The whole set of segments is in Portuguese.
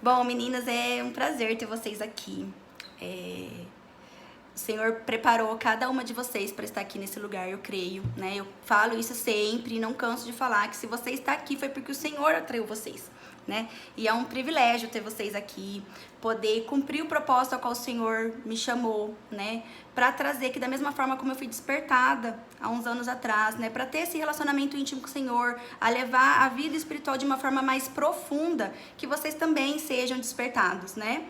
Bom, meninas, é um prazer ter vocês aqui. O Senhor preparou cada uma de vocês para estar aqui nesse lugar, eu creio, né? Eu falo isso sempre e não canso de falar que se você está aqui foi porque o Senhor atraiu vocês, né? E é um privilégio ter vocês aqui, poder cumprir o propósito ao qual o Senhor me chamou, né? Para trazer que da mesma forma como eu fui despertada há uns anos atrás, né? Para ter esse relacionamento íntimo com o Senhor, a levar a vida espiritual de uma forma mais profunda, que vocês também sejam despertados, né?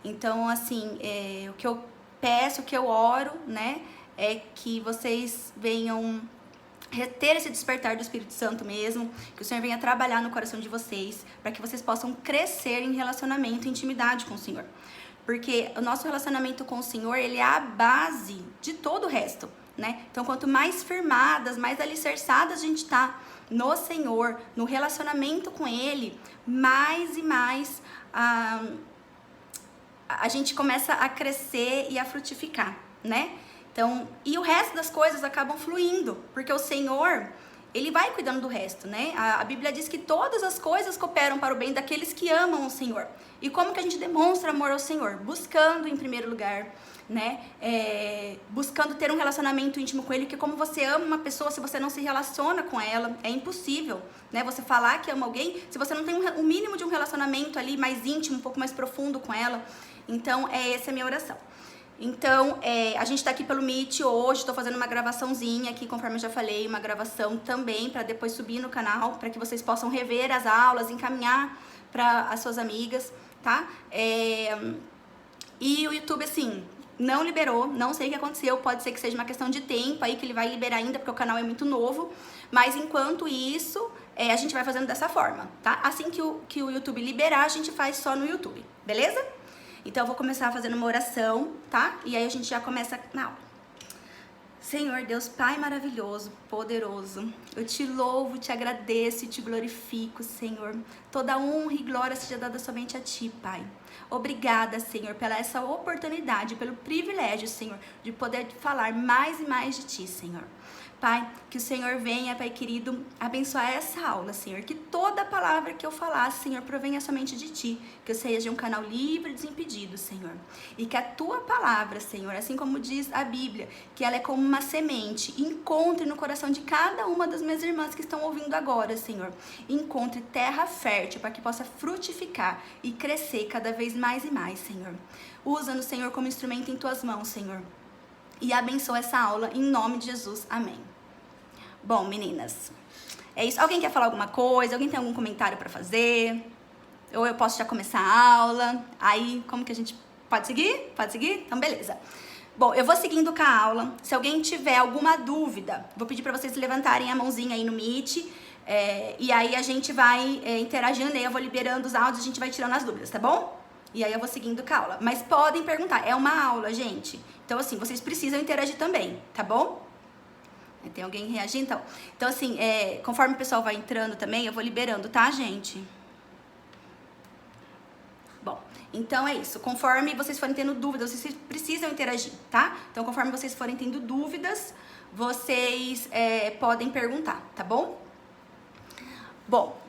Então, assim, o que eu peço, o que eu oro, né, é que vocês venham ter esse despertar do Espírito Santo mesmo, que o Senhor venha trabalhar no coração de vocês, para que vocês possam crescer em relacionamento e intimidade com o Senhor. Porque o nosso relacionamento com o Senhor, ele é a base de todo o resto, né? Então, quanto mais firmadas, mais alicerçadas a gente tá no Senhor, no relacionamento com Ele, mais e mais a gente começa a crescer e a frutificar, né? Então, e o resto das coisas acabam fluindo, porque o Senhor, Ele vai cuidando do resto, né? A Bíblia diz que todas as coisas cooperam para o bem daqueles que amam o Senhor. E como que a gente demonstra amor ao Senhor? Buscando em primeiro lugar, né? Buscando ter um relacionamento íntimo com Ele, porque como você ama uma pessoa, se você não se relaciona com ela, é impossível, né? Você falar que ama alguém, se você não tem o mínimo de um relacionamento ali mais íntimo, um pouco mais profundo com ela. Então, essa é a minha oração. Então, a gente tá aqui pelo Meet hoje, tô fazendo uma gravaçãozinha aqui, conforme eu já falei, uma gravação também para depois subir no canal, para que vocês possam rever as aulas, encaminhar para as suas amigas, tá? E o YouTube, assim, não liberou, não sei o que aconteceu, pode ser que seja uma questão de tempo aí que ele vai liberar ainda, porque o canal é muito novo, mas enquanto isso, a gente vai fazendo dessa forma, tá? Assim que o YouTube liberar, a gente faz só no YouTube, beleza? Então, eu vou começar fazendo uma oração, tá? E aí a gente já começa na aula. Senhor Deus, Pai maravilhoso, poderoso, eu te louvo, te agradeço e te glorifico, Senhor. Toda honra e glória seja dada somente a Ti, Pai. Obrigada, Senhor, pela essa oportunidade, pelo privilégio, Senhor, de poder falar mais e mais de Ti, Senhor. Pai, que o Senhor venha, Pai querido, abençoar essa aula, Senhor. Que toda palavra que eu falar, Senhor, provenha somente de Ti. Que eu seja um canal livre e desimpedido, Senhor. E que a Tua palavra, Senhor, assim como diz a Bíblia, que ela é como uma semente, encontre no coração de cada uma das minhas irmãs que estão ouvindo agora, Senhor. Encontre terra fértil para que possa frutificar e crescer cada vez mais e mais, Senhor. Usa-nos, Senhor, como instrumento em Tuas mãos, Senhor. E abençoa essa aula em nome de Jesus. Amém. Bom, meninas, é isso. Alguém quer falar alguma coisa? Alguém tem algum comentário para fazer? Ou eu posso já começar a aula? Aí, como que a gente pode seguir? Pode seguir? Então, beleza. Bom, eu vou seguindo com a aula. Se alguém tiver alguma dúvida, vou pedir para vocês levantarem a mãozinha aí no Meet. E aí a gente vai interagindo, né? Eu vou liberando os áudios, a gente vai tirando as dúvidas, tá bom? E aí eu vou seguindo com a aula. Mas podem perguntar, é uma aula, gente. Então, assim, vocês precisam interagir também, tá bom? Tem alguém reagindo? Então assim, conforme o pessoal vai entrando também, eu vou liberando, tá, gente? Bom, então é isso. Conforme vocês forem tendo dúvidas, vocês precisam interagir, tá? Então, conforme vocês forem tendo dúvidas, vocês podem perguntar, tá bom? Bom,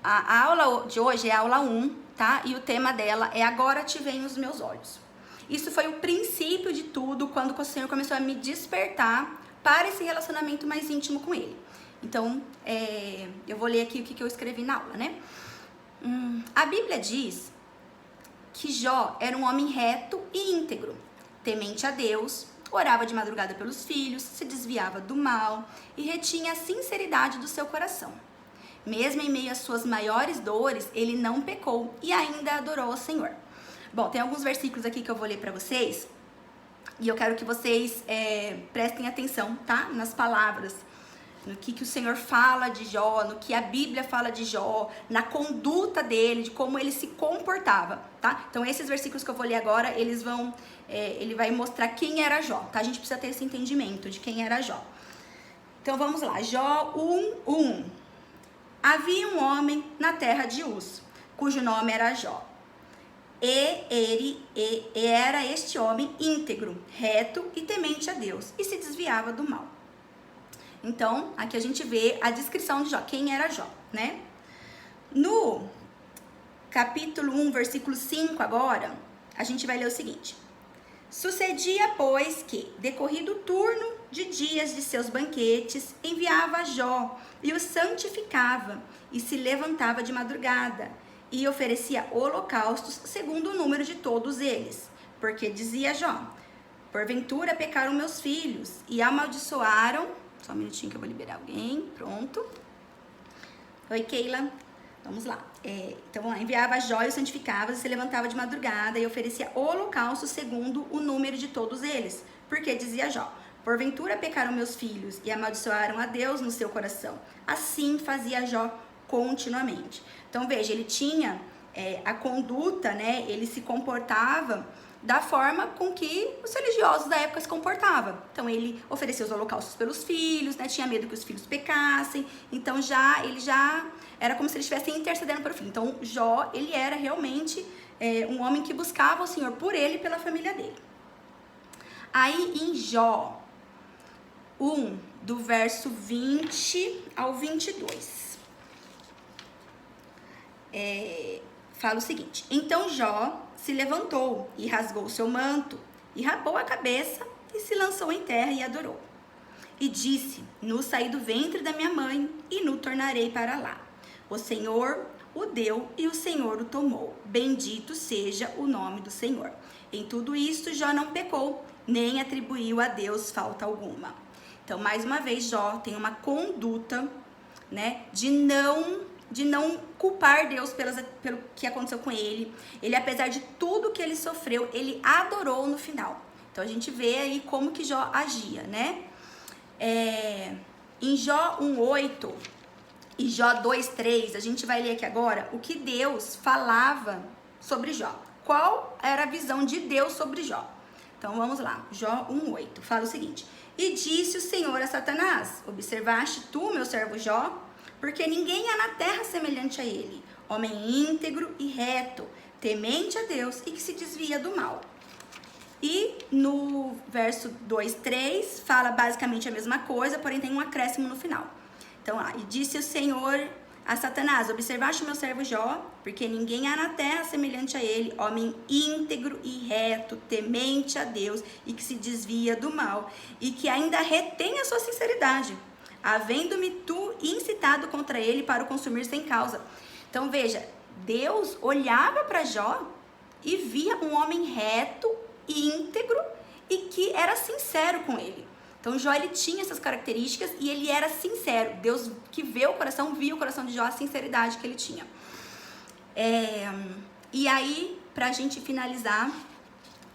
a aula de hoje é a aula 1, tá? E o tema dela é Agora Te Veem os Meus Olhos. Isso foi o princípio de tudo, quando o Senhor começou a me despertar para esse relacionamento mais íntimo com Ele. Então, eu vou ler aqui o que eu escrevi na aula, né? A Bíblia diz que Jó era um homem reto e íntegro, temente a Deus, orava de madrugada pelos filhos, se desviava do mal e retinha a sinceridade do seu coração. Mesmo em meio às suas maiores dores, ele não pecou e ainda adorou ao Senhor. Bom, tem alguns versículos aqui que eu vou ler para vocês e eu quero que vocês prestem atenção, tá? Nas palavras, no que o Senhor fala de Jó, no que a Bíblia fala de Jó, na conduta dele, de como ele se comportava, tá? Então, esses versículos que eu vou ler agora, ele vai mostrar quem era Jó, tá? A gente precisa ter esse entendimento de quem era Jó. Então, vamos lá. Jó 1:1. Havia um homem na terra de Uz, cujo nome era Jó. Era este homem íntegro, reto e temente a Deus, e se desviava do mal. Então, aqui a gente vê a descrição de Jó, quem era Jó, né? No capítulo 1, versículo 5 agora, a gente vai ler o seguinte. Sucedia, pois, que, decorrido o turno de dias de seus banquetes, enviava a Jó e o santificava, e se levantava de madrugada, e oferecia holocaustos segundo o número de todos eles. Porque dizia Jó, porventura pecaram meus filhos, e amaldiçoaram... Só um minutinho que eu vou liberar alguém, pronto. Oi, Keila. Vamos lá. Então, vamos lá. Enviava a Jó e o santificava, se levantava de madrugada e oferecia holocausto segundo o número de todos eles. Porque dizia Jó, porventura pecaram meus filhos e amaldiçoaram a Deus no seu coração. Assim fazia Jó continuamente. Então, veja, ele tinha a conduta, né? Ele se comportava da forma com que os religiosos da época se comportavam. Então, ele oferecia os holocaustos pelos filhos, né? Tinha medo que os filhos pecassem. Então, ele já era como se ele estivesse intercedendo pelo filho. Então, Jó, ele era realmente um homem que buscava o Senhor por ele e pela família dele. Aí, em Jó 1, do verso 20 ao 22, fala o seguinte. Então, Jó se levantou e rasgou o seu manto, e rapou a cabeça, e se lançou em terra e adorou. E disse, nu saí do ventre da minha mãe, e nu tornarei para lá. O Senhor o deu, e o Senhor o tomou. Bendito seja o nome do Senhor. Em tudo isto, Jó não pecou, nem atribuiu a Deus falta alguma. Então, mais uma vez, Jó tem uma conduta, né, de não culpar Deus pelo que aconteceu com ele. Ele, apesar de tudo que ele sofreu, ele adorou no final. Então, a gente vê aí como que Jó agia, né? Em Jó 1:8 e Jó 2:3, a gente vai ler aqui agora o que Deus falava sobre Jó. Qual era a visão de Deus sobre Jó? Então, vamos lá. Jó 1:8 fala o seguinte. E disse o Senhor a Satanás, observaste tu, meu servo Jó? Porque ninguém há na terra semelhante a ele, homem íntegro e reto, temente a Deus e que se desvia do mal. E no verso 2:3 fala basicamente a mesma coisa, porém tem um acréscimo no final. Então, e disse o Senhor a Satanás, observaste o meu servo Jó, porque ninguém há na terra semelhante a ele, homem íntegro e reto, temente a Deus e que se desvia do mal, e que ainda retém a sua sinceridade, havendo-me tu incitado contra ele para o consumir sem causa. Então, veja, Deus olhava para Jó e via um homem reto, íntegro e que era sincero com ele. Então, Jó, ele tinha essas características e ele era sincero. Deus que vê o coração, via o coração de Jó, a sinceridade que ele tinha. E aí, pra gente finalizar,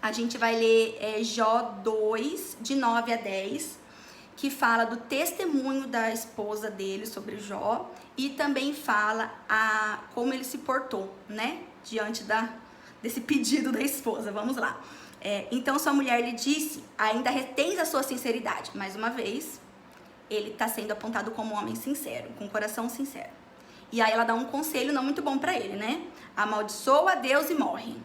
a gente vai ler Jó 2, de 9 a 10, que fala do testemunho da esposa dele sobre Jó e também fala como ele se portou, né, diante desse pedido da esposa. Vamos lá. Então sua mulher lhe disse, ainda retens a sua sinceridade. Mais uma vez, ele está sendo apontado como um homem sincero, com um coração sincero. E aí ela dá um conselho não muito bom para ele, né? Amaldiçoa a Deus e morre.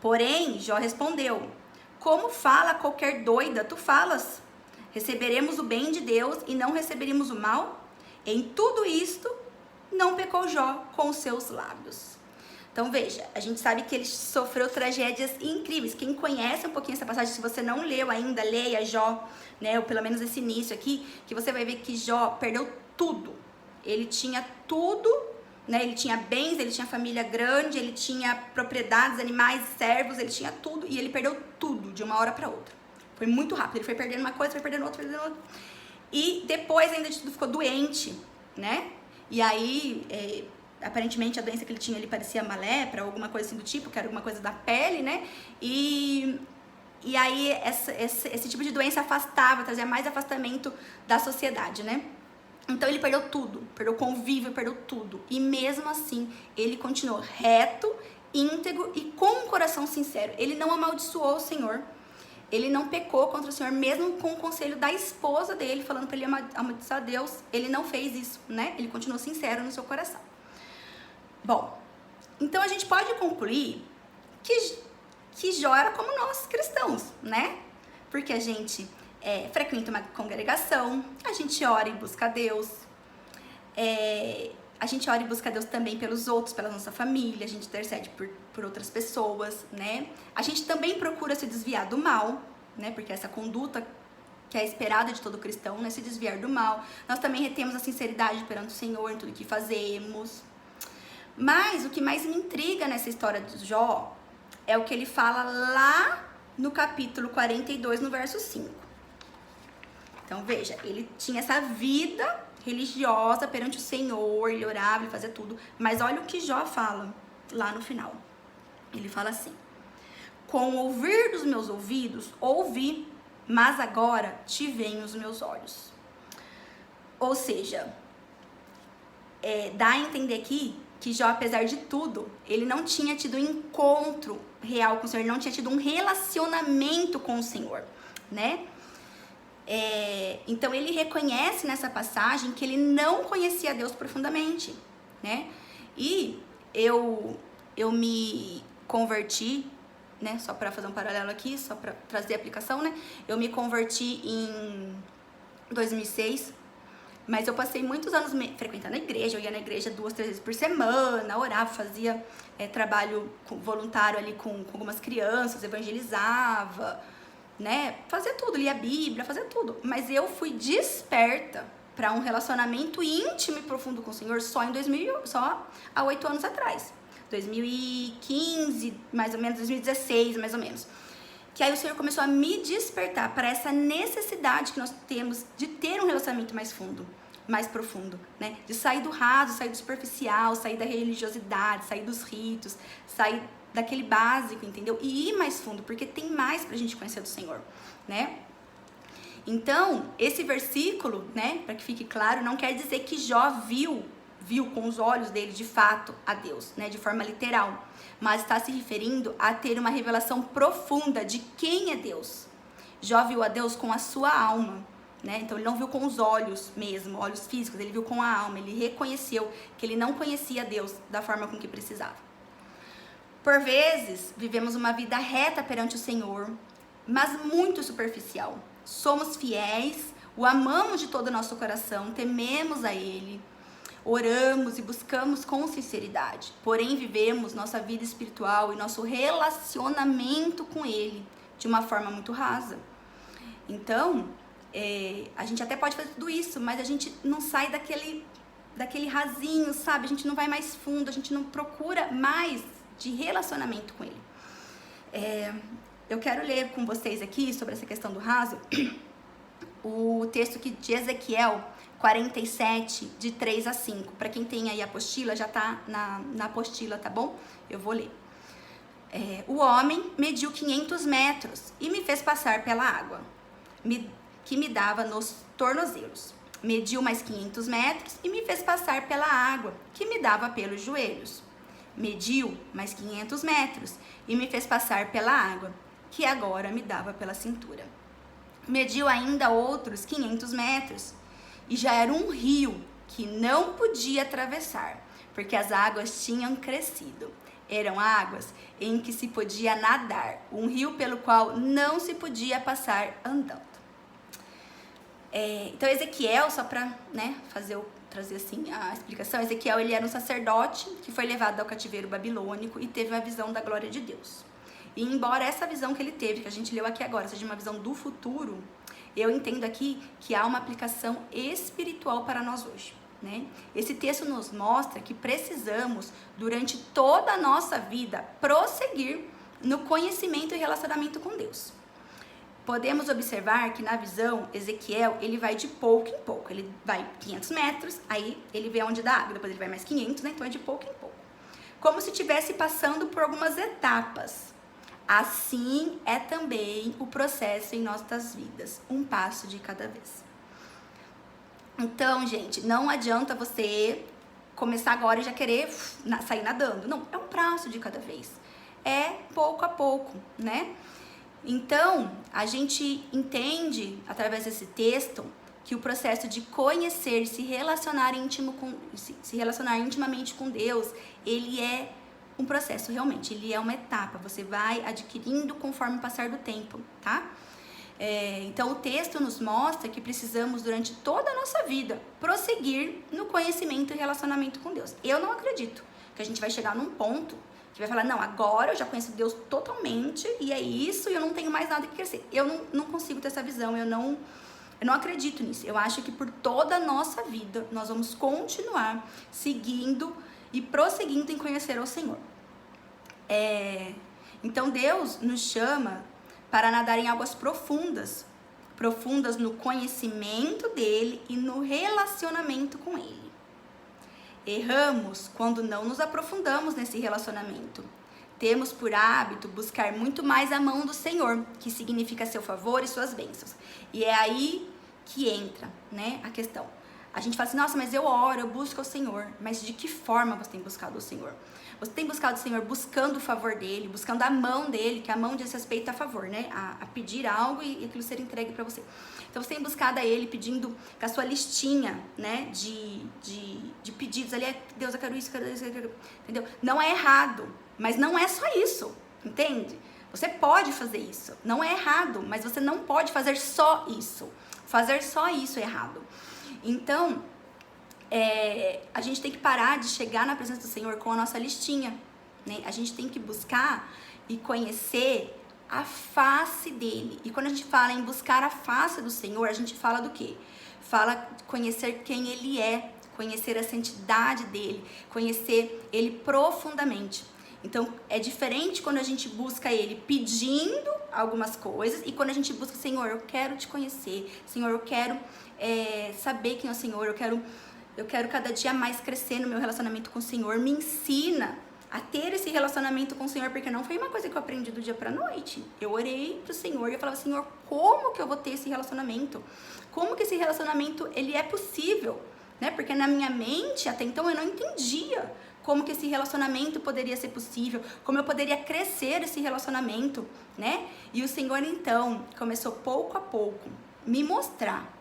Porém, Jó respondeu, como fala qualquer doida, tu falas? Receberemos o bem de Deus e não receberemos o mal? Em tudo isto, não pecou Jó com os seus lábios. Então, veja, a gente sabe que ele sofreu tragédias incríveis. Quem conhece um pouquinho essa passagem, se você não leu ainda, leia Jó, né? Ou pelo menos esse início aqui, que você vai ver que Jó perdeu tudo. Ele tinha tudo, né? Ele tinha bens, ele tinha família grande, ele tinha propriedades, animais, servos, ele tinha tudo. E ele perdeu tudo de uma hora para outra. Foi muito rápido, ele foi perdendo uma coisa, foi perdendo outra, E depois ainda de tudo ficou doente, né? E aí, aparentemente a doença que ele tinha, ele parecia uma lepra, alguma coisa assim do tipo, que era alguma coisa da pele, né? E aí esse tipo de doença afastava, trazia mais afastamento da sociedade, né? Então ele perdeu tudo, perdeu convívio, perdeu tudo. E mesmo assim, ele continuou reto, íntegro e com um coração sincero. Ele não amaldiçoou o Senhor. Ele não pecou contra o Senhor, mesmo com o conselho da esposa dele, falando para ele amaldiçoar a Deus. Ele não fez isso, né? Ele continuou sincero no seu coração. Bom, então a gente pode concluir que Jó era como nós cristãos, né? Porque a gente frequenta uma congregação, a gente ora e busca a Deus, A gente ora e busca a Deus também pelos outros, pela nossa família, a gente intercede por outras pessoas, né? A gente também procura se desviar do mal, né? Porque essa conduta que é esperada de todo cristão, né? Se desviar do mal. Nós também retemos a sinceridade perante o Senhor em tudo que fazemos. Mas o que mais me intriga nessa história de Jó é o que ele fala lá no capítulo 42, no verso 5. Então veja, ele tinha essa vida religiosa perante o Senhor, ele orava, ele fazia tudo. Mas olha o que Jó fala lá no final. Ele fala assim: com o ouvir dos meus ouvidos, ouvi, mas agora te veem os meus olhos. Ou seja, dá a entender aqui que Jó, apesar de tudo, ele não tinha tido um encontro real com o Senhor, ele não tinha tido um relacionamento com o Senhor, né? Então ele reconhece nessa passagem que ele não conhecia Deus profundamente, né? E eu me converti, né? Só para fazer um paralelo aqui, só para trazer a aplicação, né? Eu me converti em 2006, mas eu passei muitos anos frequentando a igreja. Eu ia na igreja 2, 3 vezes por semana, orava, fazia trabalho voluntário ali com algumas crianças, evangelizava, né? Fazia tudo, lia a Bíblia, fazia tudo. Mas eu fui desperta para um relacionamento íntimo e profundo com o Senhor só há 8 anos atrás. 2015, mais ou menos, 2016, mais ou menos. Que aí o Senhor começou a me despertar para essa necessidade que nós temos de ter um relacionamento mais fundo, mais profundo, né? De sair do raso, sair do superficial, sair da religiosidade, sair dos ritos, sair daquele básico, entendeu? E ir mais fundo, porque tem mais pra gente conhecer do Senhor, né? Então, esse versículo, né, para que fique claro, não quer dizer que Jó viu com os olhos dele de fato a Deus, né, de forma literal, mas está se referindo a ter uma revelação profunda de quem é Deus. Jó viu a Deus com a sua alma, né? Então ele não viu com os olhos mesmo, olhos físicos, ele viu com a alma, ele reconheceu que ele não conhecia Deus da forma com que precisava. Por vezes, vivemos uma vida reta perante o Senhor, mas muito superficial. Somos fiéis, o amamos de todo o nosso coração, tememos a Ele, oramos e buscamos com sinceridade. Porém, vivemos nossa vida espiritual e nosso relacionamento com Ele de uma forma muito rasa. Então, a gente até pode fazer tudo isso, mas a gente não sai daquele rasinho, sabe? A gente não vai mais fundo, a gente não procura mais de relacionamento com Ele. Eu quero ler com vocês aqui sobre essa questão do raso, o texto de Ezequiel 47, de 3 a 5. Para quem tem aí a apostila, já tá na apostila, tá bom? Eu vou ler. O homem mediu 500 metros e me fez passar pela água, que me dava nos tornozelos. Mediu mais 500 metros e me fez passar pela água, que me dava pelos joelhos. Mediu mais 500 metros e me fez passar pela água, que agora me dava pela cintura. Mediu ainda outros 500 metros e já era um rio que não podia atravessar, porque as águas tinham crescido. Eram águas em que se podia nadar, um rio pelo qual não se podia passar andando. Então Ezequiel, só para, né, trazer assim a explicação, Ezequiel, ele era um sacerdote que foi levado ao cativeiro babilônico e teve uma visão da glória de Deus. E embora essa visão que ele teve, que a gente leu aqui agora, seja uma visão do futuro, eu entendo aqui que há uma aplicação espiritual para nós hoje, né? Esse texto nos mostra que precisamos, durante toda a nossa vida, prosseguir no conhecimento e relacionamento com Deus. Podemos observar que na visão, Ezequiel, ele vai de pouco em pouco. Ele vai 500 metros, aí ele vê onde dá água, depois ele vai mais 500, né? Então é de pouco em pouco. Como se estivesse passando por algumas etapas. Assim é também o processo em nossas vidas, um passo de cada vez. Então, gente, não adianta você começar agora e já querer sair nadando. Não, é um passo de cada vez. É pouco a pouco, né? Então, a gente entende, através desse texto, que o processo de conhecer, se relacionar intimamente com Deus, ele é um processo realmente, ele é uma etapa, você vai adquirindo conforme o passar do tempo, tá? Então o texto nos mostra que precisamos, durante toda a nossa vida, prosseguir no conhecimento e relacionamento com Deus. Eu não acredito que a gente vai chegar num ponto que vai falar, não, agora eu já conheço Deus totalmente e é isso, e eu não tenho mais nada que crescer. Eu não consigo ter essa visão, eu não acredito nisso. Eu acho que por toda a nossa vida nós vamos continuar seguindo e prosseguindo em conhecer ao Senhor. Então Deus nos chama para nadar em águas profundas, profundas no conhecimento dele e no relacionamento com ele. Erramos quando não nos aprofundamos nesse relacionamento. Temos por hábito buscar muito mais a mão do Senhor, que significa seu favor e suas bênçãos. E é aí que entra, né, a questão. A gente fala assim, nossa, mas eu oro, eu busco o Senhor. Mas de que forma você tem buscado o Senhor? Você tem buscado o Senhor buscando o favor dele, buscando a mão dele, que a mão diz respeito a favor, né? A pedir algo e aquilo ser entregue para você. Então você tem buscado a ele pedindo com a sua listinha, né? De pedidos ali, Deus, eu quero isso, eu quero isso, eu quero... Entendeu? Não é errado, mas não é só isso, entende? Você pode fazer isso, não é errado, mas você não pode fazer só isso. Fazer só isso é errado. Então, a gente tem que parar de chegar na presença do Senhor com a nossa listinha, né? A gente tem que buscar e conhecer a face dele. E quando a gente fala em buscar a face do Senhor, a gente fala do quê? Fala conhecer quem ele é, conhecer a santidade dele, conhecer ele profundamente. Então, é diferente quando a gente busca ele pedindo algumas coisas e quando a gente busca, Senhor, eu quero te conhecer, Senhor, eu quero saber quem é o Senhor, eu quero cada dia mais crescer no meu relacionamento com o Senhor, me ensina a ter esse relacionamento com o Senhor, porque não foi uma coisa que eu aprendi do dia pra noite. Eu orei pro Senhor e eu falava, Senhor, como que eu vou ter esse relacionamento? Como que esse relacionamento, ele é possível? Né? Porque na minha mente, até então, eu não entendia como que esse relacionamento poderia ser possível, como eu poderia crescer esse relacionamento, né? E o Senhor, então, começou pouco a pouco me mostrar.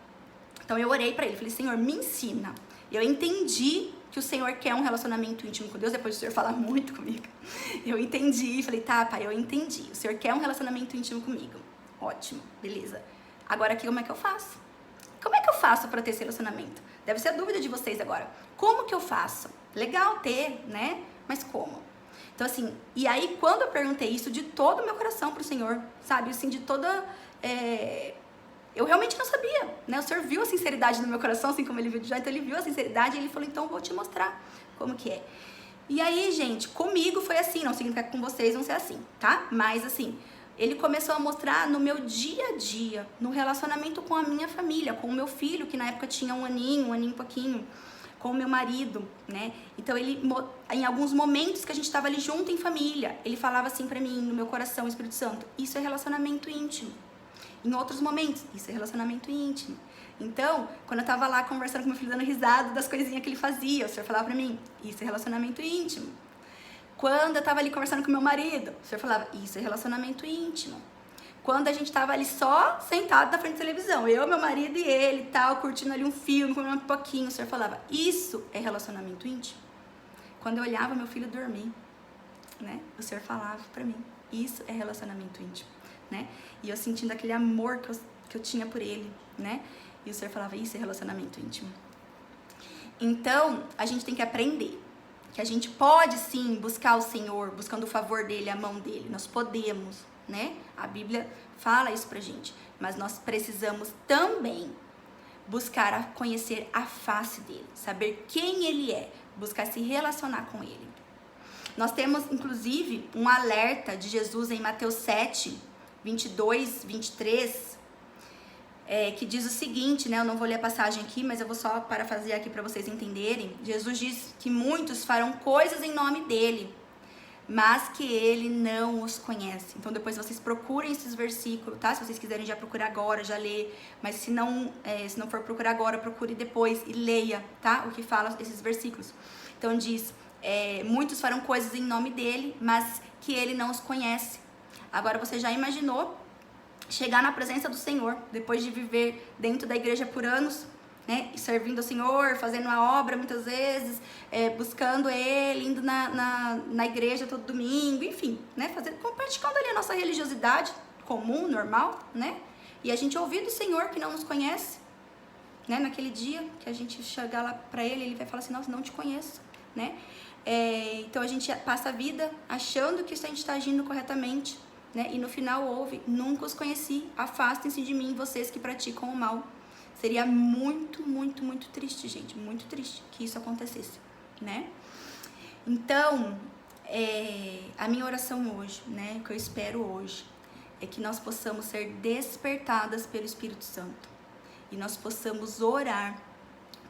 Então, eu orei pra ele, falei, Senhor, me ensina. Eu entendi que o Senhor quer um relacionamento íntimo com Deus, depois do Senhor falar muito comigo. Eu entendi, falei, tá, pai, eu entendi. O Senhor quer um relacionamento íntimo comigo. Ótimo, beleza. Agora aqui, como é que eu faço? Como é que eu faço para ter esse relacionamento? Deve ser a dúvida de vocês agora. Como que eu faço? Legal ter, né? Mas como? Então, assim, e aí quando eu perguntei isso de todo o meu coração pro Senhor, sabe? Assim, de toda... Eu realmente não sabia, né? O Senhor viu a sinceridade no meu coração, assim como ele viu de já, então ele viu a sinceridade e ele falou, então eu vou te mostrar como que é. E aí, gente, comigo foi assim, não significa que com vocês vão ser assim, tá? Mas assim, ele começou a mostrar no meu dia a dia, no relacionamento com a minha família, com o meu filho, que na época tinha um aninho e pouquinho, com o meu marido, né? Então ele, em alguns momentos que a gente estava ali junto em família, ele falava assim pra mim, no meu coração, Espírito Santo, isso é relacionamento íntimo. Em outros momentos, isso é relacionamento íntimo. Então, quando eu tava lá conversando com meu filho, dando risada das coisinhas que ele fazia, o Senhor falava pra mim, isso é relacionamento íntimo. Quando eu tava ali conversando com meu marido, o Senhor falava, isso é relacionamento íntimo. Quando a gente tava ali só sentado na frente da televisão, eu, meu marido e ele e tal, curtindo ali um filme, comendo um pipoquinho, o Senhor falava, isso é relacionamento íntimo. Quando eu olhava meu filho dormir, né, o Senhor falava pra mim, isso é relacionamento íntimo. Né? E eu sentindo aquele amor que eu tinha por ele, né? E o Senhor falava, isso é relacionamento íntimo. Então, a gente tem que aprender que a gente pode sim buscar o Senhor, buscando o favor dele, a mão dele. Nós podemos, né? A Bíblia fala isso pra gente. Mas nós precisamos também buscar conhecer a face dele, saber quem ele é, buscar se relacionar com ele. Nós temos, inclusive, um alerta de Jesus em Mateus 7, 22, 23, que diz o seguinte, né? Eu não vou ler a passagem aqui, mas eu vou só parafrasear aqui para vocês entenderem. Jesus diz que muitos farão coisas em nome dele, mas que ele não os conhece. Então depois vocês procurem esses versículos, tá? Se vocês quiserem já procurar agora, já lê. Mas se não for procurar agora, procure depois e leia, tá? O que fala esses versículos. Então diz, muitos farão coisas em nome dele, mas que ele não os conhece. Agora você já imaginou chegar na presença do Senhor, depois de viver dentro da igreja por anos, né? Servindo ao Senhor, fazendo a obra muitas vezes, buscando Ele, indo na igreja todo domingo, enfim, né? Praticando ali a nossa religiosidade comum, normal, né? e a gente ouvir do Senhor que não nos conhece, né? Naquele dia que a gente chegar lá pra Ele vai falar assim, nossa, não te conheço, né? Então a gente passa a vida achando que a gente está agindo corretamente, né? E no final ouve, nunca os conheci, afastem-se de mim, vocês que praticam o mal. Seria muito, muito, muito triste, gente, muito triste que isso acontecesse, né? Então, a minha oração hoje, né, que eu espero hoje, é que nós possamos ser despertadas pelo Espírito Santo e nós possamos orar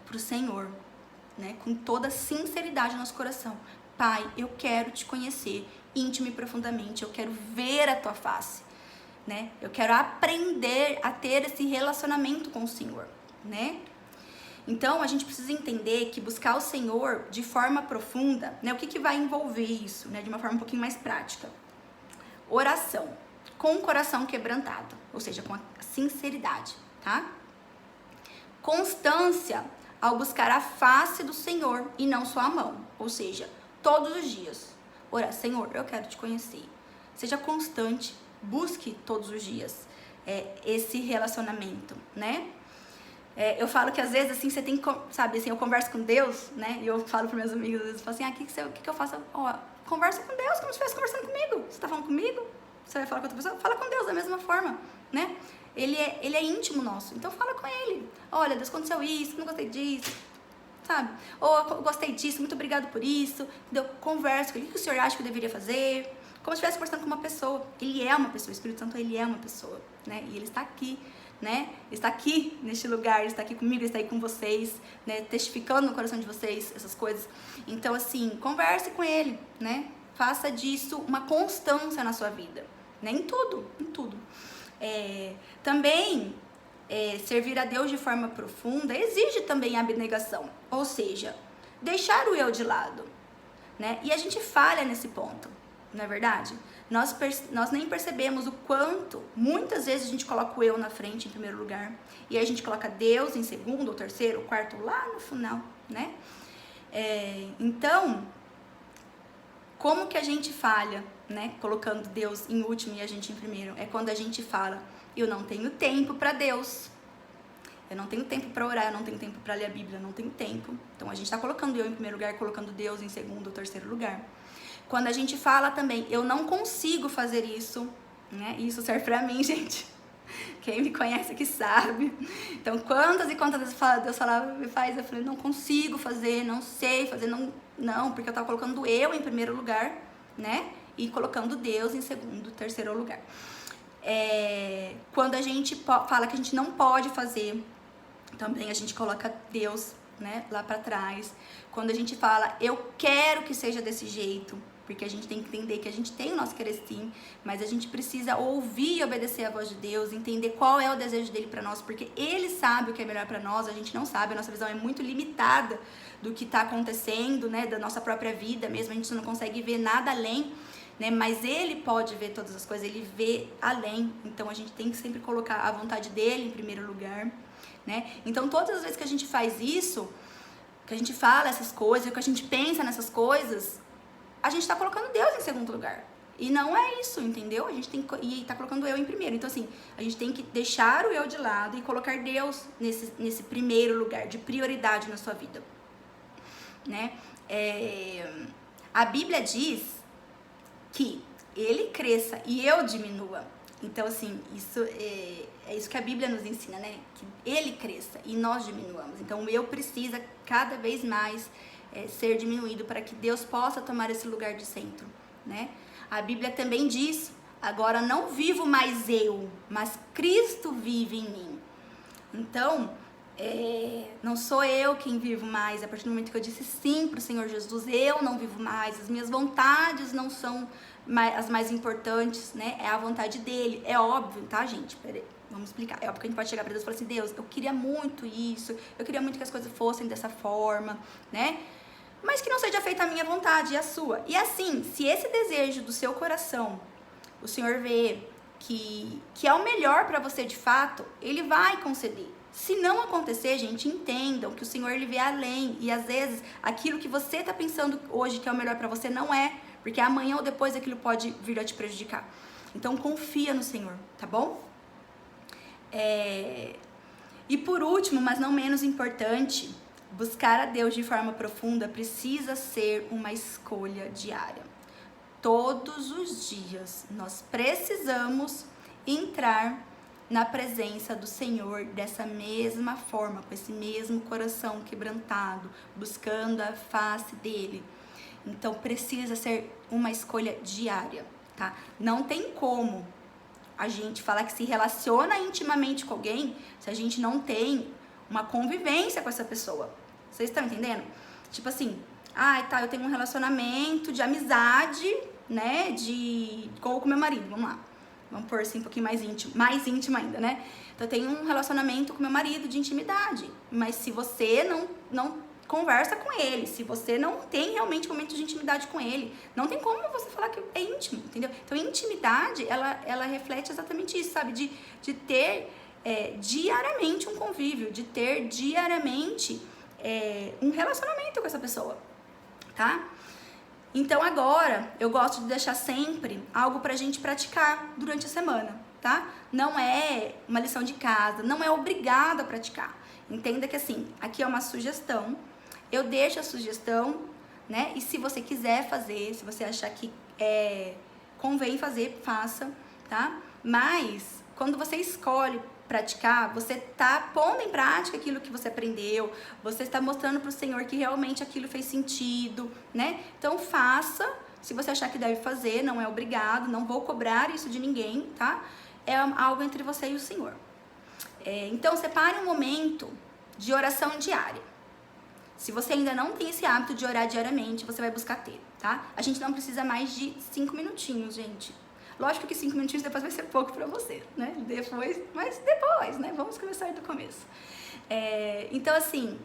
pro Senhor, né, com toda sinceridade no nosso coração. Pai, eu quero te conhecer íntimo e profundamente, eu quero ver a tua face, né? Eu quero aprender a ter esse relacionamento com o Senhor, né? Então, a gente precisa entender que buscar o Senhor de forma profunda, né? O que vai envolver isso, né? De uma forma um pouquinho mais prática. Oração, com o coração quebrantado, ou seja, com a sinceridade, tá? Constância, ao buscar a face do Senhor e não só a mão, ou seja, todos os dias. Orar, Senhor, eu quero te conhecer. Seja constante, busque todos os dias esse relacionamento, né? Eu falo que às vezes, assim, você tem que, sabe, assim, eu converso com Deus, né? E eu falo para meus amigos, às vezes, eu falo assim, o que eu faço? Ó, conversa com Deus, como se estivesse conversando comigo. Você tá falando comigo? Você vai falar com outra pessoa? Fala com Deus da mesma forma, né? Ele é íntimo nosso, então fala com Ele. Olha, Deus, aconteceu isso, não gostei disso, sabe? Ou gostei disso, muito obrigado por isso. Entendeu? Conversa com Ele, o que o Senhor acha que eu deveria fazer? Como se estivesse conversando com uma pessoa. Ele é uma pessoa, o Espírito Santo, Ele é uma pessoa, né? E Ele está aqui, né? Ele está aqui neste lugar, Ele está aqui comigo, Ele está aí com vocês, né? Testificando no coração de vocês essas coisas. Então, assim, converse com Ele, né? Faça disso uma constância na sua vida, né? Em tudo, em tudo. Também, servir a Deus de forma profunda exige também abnegação, ou seja, deixar o eu de lado, né? E a gente falha nesse ponto, não é verdade? Nós nem percebemos o quanto, muitas vezes a gente coloca o eu na frente em primeiro lugar, e aí a gente coloca Deus em segundo, ou terceiro, ou quarto, lá no final, né? Então, como que a gente falha, né? Colocando Deus em último e a gente em primeiro? É quando a gente fala, eu não tenho tempo para Deus, eu não tenho tempo para orar, eu não tenho tempo para ler a Bíblia, eu não tenho tempo. Então a gente está colocando eu em primeiro lugar, colocando Deus em segundo ou terceiro lugar. Quando a gente fala também, eu não consigo fazer isso, né? Isso serve para mim, gente. Quem me conhece aqui sabe. Então, quantas e quantas vezes Deus falava, me faz, eu falei, não consigo fazer, não sei fazer, não, porque eu estava colocando eu em primeiro lugar, né? E colocando Deus em segundo, terceiro lugar. Quando a gente fala que a gente não pode fazer, também a gente coloca Deus, né, lá para trás. Quando a gente fala, eu quero que seja desse jeito, porque a gente tem que entender que a gente tem o nosso querer sim, mas a gente precisa ouvir e obedecer a voz de Deus, entender qual é o desejo dele para nós, porque ele sabe o que é melhor para nós, a gente não sabe, a nossa visão é muito limitada do que está acontecendo, né, da nossa própria vida mesmo, a gente não consegue ver nada além, né, mas ele pode ver todas as coisas, ele vê além, então a gente tem que sempre colocar a vontade dele em primeiro lugar, né? Então todas as vezes que a gente faz isso, que a gente fala essas coisas, que a gente pensa nessas coisas, a gente tá colocando Deus em segundo lugar. E não é isso, entendeu? A gente tem que, e tá colocando eu em primeiro. Então, assim, a gente tem que deixar o eu de lado e colocar Deus nesse primeiro lugar, de prioridade na sua vida, né? A Bíblia diz que ele cresça e eu diminua. Então, assim, isso é isso que a Bíblia nos ensina, né? Que ele cresça e nós diminuamos. Então, o eu precisa cada vez mais ser diminuído para que Deus possa tomar esse lugar de centro, né? A Bíblia também diz, agora não vivo mais eu, mas Cristo vive em mim. Então, não sou eu quem vivo mais. A partir do momento que eu disse sim para o Senhor Jesus, eu não vivo mais, as minhas vontades não são as mais importantes, né? É a vontade dele. É óbvio, tá, gente? Peraí, vamos explicar. É óbvio que a gente pode chegar para Deus e falar assim, Deus, eu queria muito isso, eu queria muito que as coisas fossem dessa forma, né? Mas que não seja feita a minha vontade e a sua. E assim, se esse desejo do seu coração, o Senhor vê que é o melhor para você de fato, ele vai conceder. Se não acontecer, gente, entendam que o Senhor, ele vê além. E às vezes, aquilo que você tá pensando hoje que é o melhor para você, não é. Porque amanhã ou depois aquilo pode vir a te prejudicar. Então, confia no Senhor, tá bom? E por último, mas não menos importante, buscar a Deus de forma profunda precisa ser uma escolha diária. Todos os dias nós precisamos entrar na presença do Senhor dessa mesma forma, com esse mesmo coração quebrantado, buscando a face dele. Então precisa ser uma escolha diária, tá? Não tem como a gente falar que se relaciona intimamente com alguém se a gente não tem uma convivência com essa pessoa. Vocês estão entendendo? Tipo assim, tá, eu tenho um relacionamento de amizade, né, com o meu marido, vamos lá. Vamos pôr assim um pouquinho mais íntimo ainda, né? Então eu tenho um relacionamento com meu marido de intimidade, mas se você não conversa com ele, se você não tem realmente momentos de intimidade com ele, não tem como você falar que é íntimo, entendeu? Então intimidade, ela reflete exatamente isso, sabe? De ter diariamente um convívio, de ter diariamente um relacionamento com essa pessoa, tá? Então agora, eu gosto de deixar sempre algo pra gente praticar durante a semana, tá? Não é uma lição de casa, não é obrigado a praticar. Entenda que assim, aqui é uma sugestão, eu deixo a sugestão, né? E se você quiser fazer, se você achar que convém fazer, faça, tá? Mas, quando você escolhe praticar, você tá pondo em prática aquilo que você aprendeu, você está mostrando pro Senhor que realmente aquilo fez sentido, né? Então faça, se você achar que deve fazer, não é obrigado, não vou cobrar isso de ninguém, tá? É algo entre você e o Senhor. Então separe um momento de oração diária. Se você ainda não tem esse hábito de orar diariamente, você vai buscar ter, tá? A gente não precisa mais de 5 minutinhos, gente. Lógico que 5 minutinhos depois vai ser pouco pra você, né? Mas depois, né? Vamos começar do começo. Então, assim,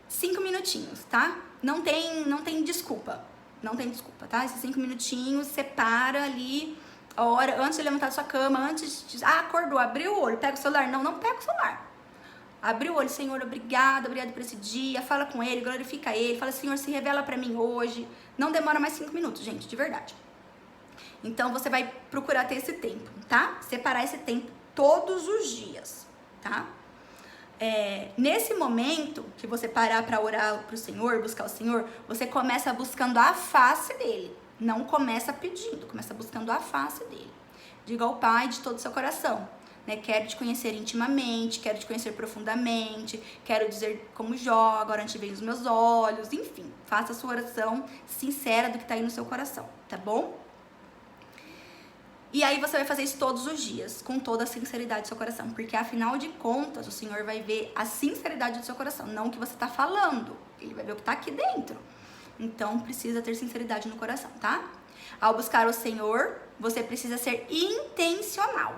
5 minutinhos, tá? Não tem desculpa. Não tem desculpa, tá? Esses 5 minutinhos, separa ali a hora, antes de levantar da sua cama, antes de... acordou, abriu o olho, pega o celular. Não pega o celular. Abriu o olho, Senhor, obrigado por esse dia. Fala com ele, glorifica ele. Fala, Senhor, se revela pra mim hoje. Não demora mais 5 minutos, gente, de verdade. Então, você vai procurar ter esse tempo, tá? Separar esse tempo todos os dias, tá? Nesse momento que você parar para orar pro Senhor, buscar o Senhor, você começa buscando a face dele. Não começa pedindo, começa buscando a face dele. Diga ao Pai de todo o seu coração, né? Quero te conhecer intimamente, quero te conhecer profundamente, quero dizer como Jó, agora te veem os meus olhos, enfim. Faça a sua oração sincera do que tá aí no seu coração, tá bom? E aí você vai fazer isso todos os dias, com toda a sinceridade do seu coração. Porque afinal de contas, o Senhor vai ver a sinceridade do seu coração, não o que você tá falando. Ele vai ver o que tá aqui dentro. Então, precisa ter sinceridade no coração, tá? Ao buscar o Senhor, você precisa ser intencional.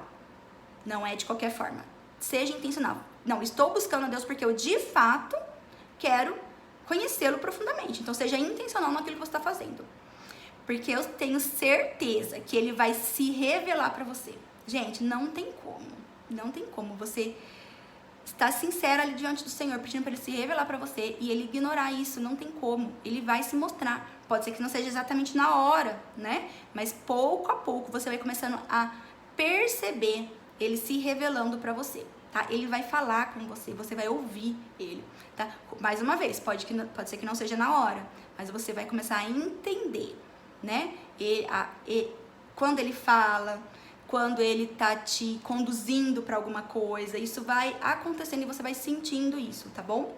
Não é de qualquer forma. Seja intencional. Não, estou buscando a Deus porque eu, de fato, quero conhecê-lo profundamente. Então, seja intencional naquilo que você está fazendo. Porque eu tenho certeza que ele vai se revelar pra você. Gente, não tem como. Não tem como você estar sincera ali diante do Senhor, pedindo pra ele se revelar pra você e ele ignorar isso. Não tem como. Ele vai se mostrar. Pode ser que não seja exatamente na hora, né? Mas pouco a pouco você vai começando a perceber ele se revelando pra você, tá? Ele vai falar com você, você vai ouvir ele, tá? Mais uma vez, pode ser que não seja na hora, mas você vai começar a entender, né? Quando ele fala, quando ele tá te conduzindo para alguma coisa, isso vai acontecendo e você vai sentindo isso, tá bom?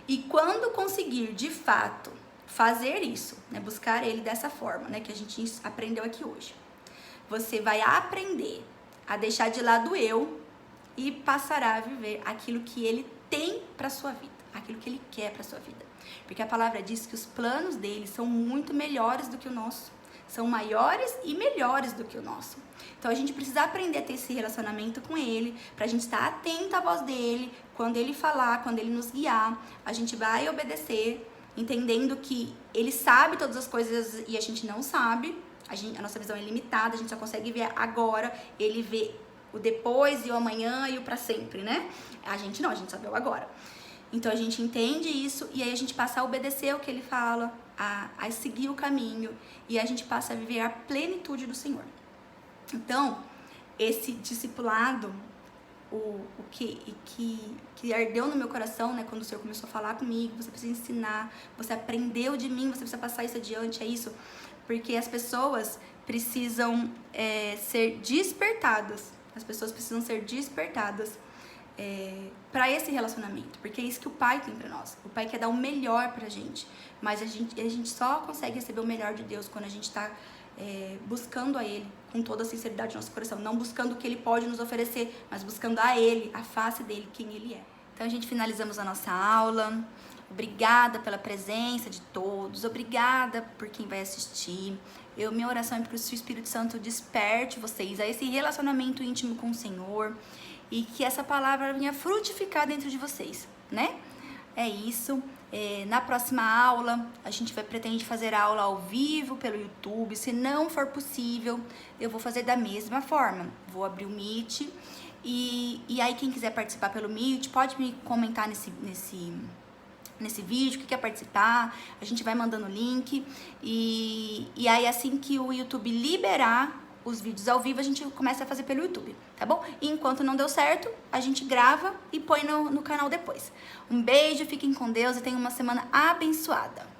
E quando conseguir, de fato, fazer isso, né? Buscar ele dessa forma, né? Que a gente aprendeu aqui hoje. Você vai aprender a deixar de lado o eu e passará a viver aquilo que ele tem para sua vida, aquilo que ele quer para sua vida. Porque a palavra diz que os planos dele são muito melhores do que o nosso. São maiores e melhores do que o nosso. Então a gente precisa aprender a ter esse relacionamento com ele, pra gente estar atento à voz dele, quando ele falar, quando ele nos guiar, a gente vai obedecer, entendendo que ele sabe todas as coisas e a gente não sabe. A nossa visão é limitada, a gente só consegue ver agora, ele vê o depois e o amanhã e o pra sempre, né? A gente não, a gente só vê o agora. Então a gente entende isso e aí a gente passa a obedecer o que ele fala, a seguir o caminho e a gente passa a viver a plenitude do Senhor. Então, esse discipulado que ardeu no meu coração, né, quando o Senhor começou a falar comigo. Você precisa ensinar, você aprendeu de mim, você precisa passar isso adiante, é isso. Porque as pessoas precisam ser despertadas, as pessoas precisam ser despertadas para esse relacionamento, porque é isso que o Pai tem para nós. O Pai quer dar o melhor pra gente, mas a gente só consegue receber o melhor de Deus quando a gente tá buscando a Ele com toda a sinceridade do nosso coração, não buscando o que Ele pode nos oferecer, mas buscando a Ele, a face dele, quem Ele é. Então a gente finalizamos a nossa aula. Obrigada pela presença de todos, obrigada por quem vai assistir. Minha oração é para que o Espírito Santo desperte vocês a esse relacionamento íntimo com o Senhor e que essa palavra venha frutificar dentro de vocês, né? É isso. Na próxima aula, a gente pretende fazer a aula ao vivo pelo YouTube. Se não for possível, eu vou fazer da mesma forma. Vou abrir o Meet e aí quem quiser participar pelo Meet, pode me comentar nesse vídeo, que quer participar, a gente vai mandando o link e aí assim que o YouTube liberar os vídeos ao vivo, a gente começa a fazer pelo YouTube, tá bom? E enquanto não deu certo, a gente grava e põe no canal depois. Um beijo, fiquem com Deus e tenham uma semana abençoada.